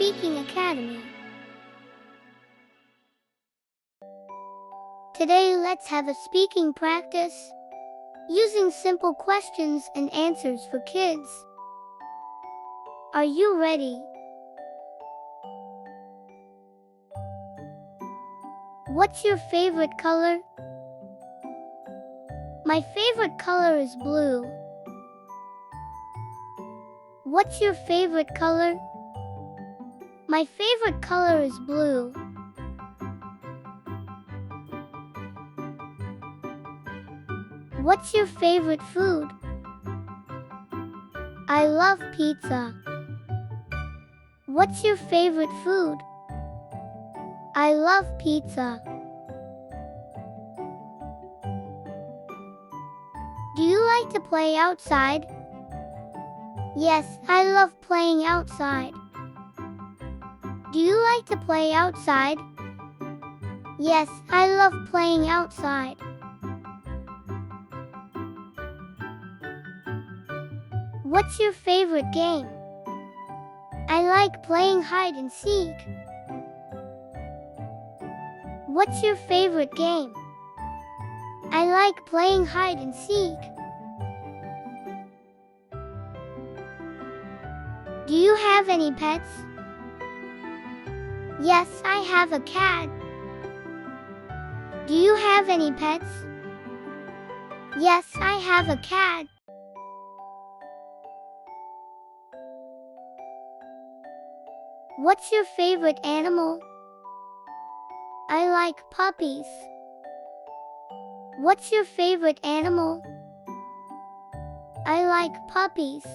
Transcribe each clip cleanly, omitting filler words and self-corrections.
Speaking Academy. Today let's have a speaking practice using simple questions and answers for kids. Are you ready? What's your favorite color? My favorite color is blue. What's your favorite color? My favorite color is blue. What's your favorite food? I love pizza. What's your favorite food? I love pizza. Do you like to play outside? Yes, I love playing outside. Do you like to play outside? Yes, I love playing outside. What's your favorite game? I like playing hide and seek. What's your favorite game? I like playing hide and seek. Do you have any pets? Yes, I have a cat. Do you have any pets? Yes, I have a cat. What's your favorite animal? I like puppies. What's your favorite animal? I like puppies.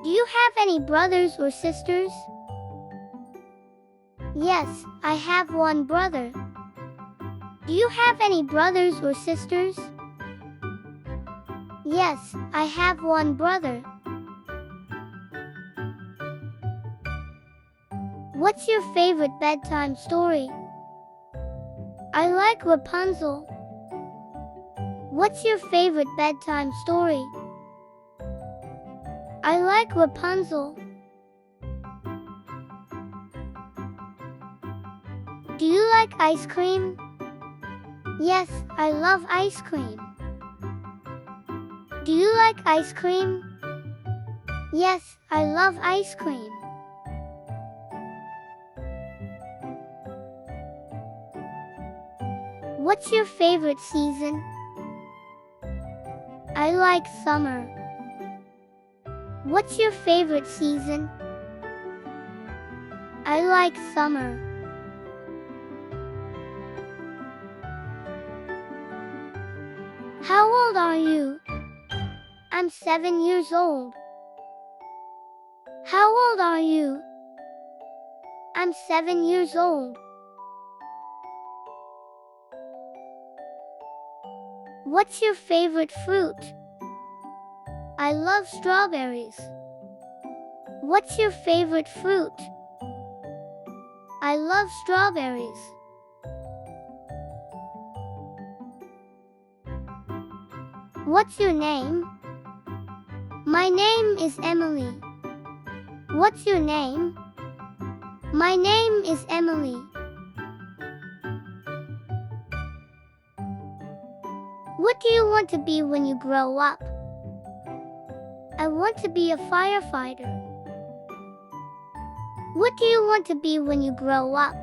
Do you have any brothers or sisters? Yes, I have one brother. Do you have any brothers or sisters? Yes, I have one brother. What's your favorite bedtime story? I like Rapunzel. What's your favorite bedtime story? I like Rapunzel. Do you like ice cream? Yes, I love ice cream. Do you like ice cream? Yes, I love ice cream. What's your favorite season? I like summer. What's your favorite season? I like summer. How old are you? I'm 7 years old. How old are you? I'm 7 years old. What's your favorite fruit? I love strawberries. What's your favorite fruit? I love strawberries. What's your name? My name is Emily. What's your name? My name is Emily. What do you want to be when you grow up? I want to be a firefighter. What do you want to be when you grow up?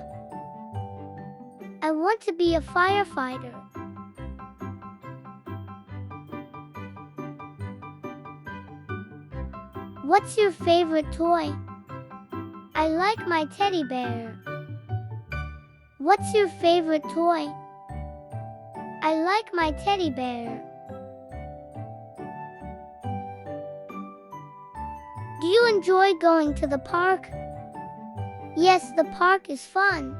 I want to be a firefighter. What's your favorite toy? I like my teddy bear. What's your favorite toy? I like my teddy bear. Do you enjoy going to the park? Yes, the park is fun.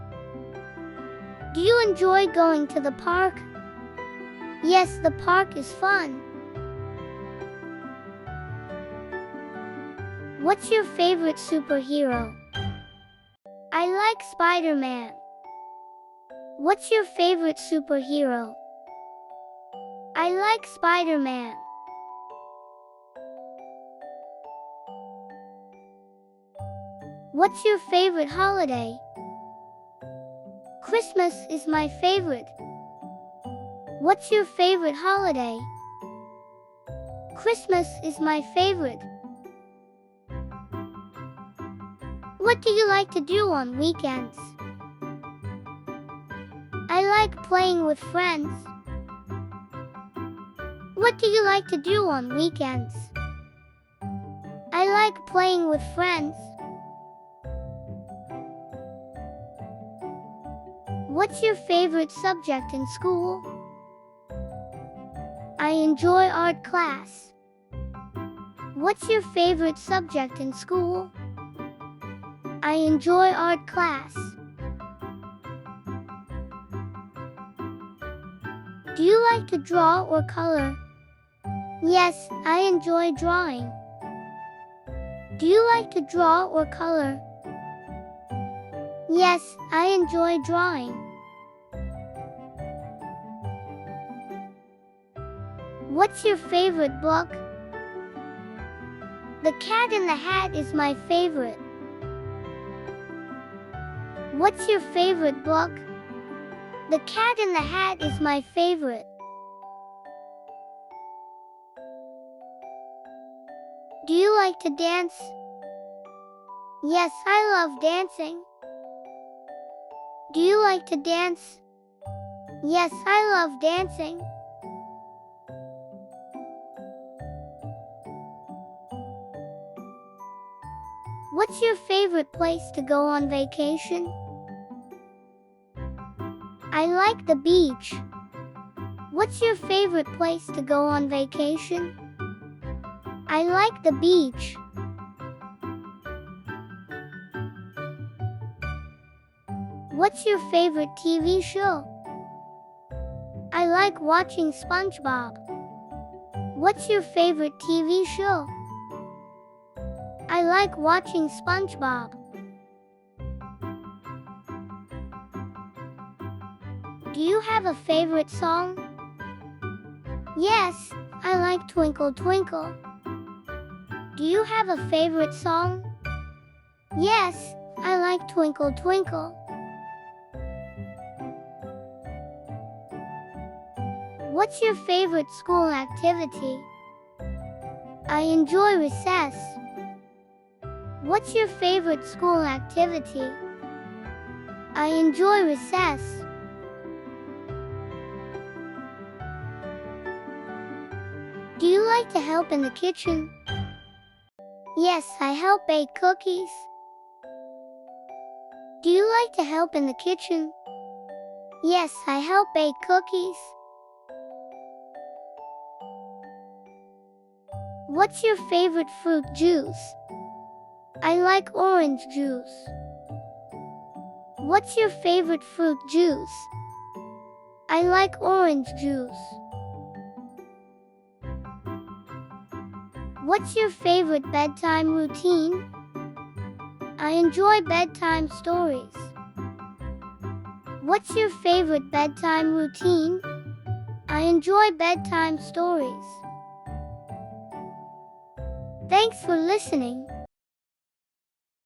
Do you enjoy going to the park? Yes, the park is fun. What's your favorite superhero? I like Spider-Man. What's your favorite superhero? I like Spider-Man. What's your favorite holiday? Christmas is my favorite. What's your favorite holiday? Christmas is my favorite. What do you like to do on weekends? I like playing with friends. What do you like to do on weekends? I like playing with friends. What's your favorite subject in school? I enjoy art class. What's your favorite subject in school? I enjoy art class. Do you like to draw or color? Yes, I enjoy drawing. Do you like to draw or color? Yes, I enjoy drawing. What's your favorite book? The Cat in the Hat is my favorite. What's your favorite book? The Cat in the Hat is my favorite. Do you like to dance? Yes, I love dancing. Do you like to dance? Yes, I love dancing. What's your favorite place to go on vacation? I like the beach. What's your favorite place to go on vacation? I like the beach. What's your favorite TV show? I like watching SpongeBob. What's your favorite TV show? I like watching SpongeBob. Do you have a favorite song? Yes, I like Twinkle Twinkle. Do you have a favorite song? Yes, I like Twinkle Twinkle. What's your favorite school activity? I enjoy recess. What's your favorite school activity? I enjoy recess. Do you like to help in the kitchen? Yes, I help bake cookies. Do you like to help in the kitchen? Yes, I help bake cookies. What's your favorite fruit juice? I like orange juice. What's your favorite fruit juice? I like orange juice. What's your favorite bedtime routine? I enjoy bedtime stories. What's your favorite bedtime routine? I enjoy bedtime stories. Thanks for listening.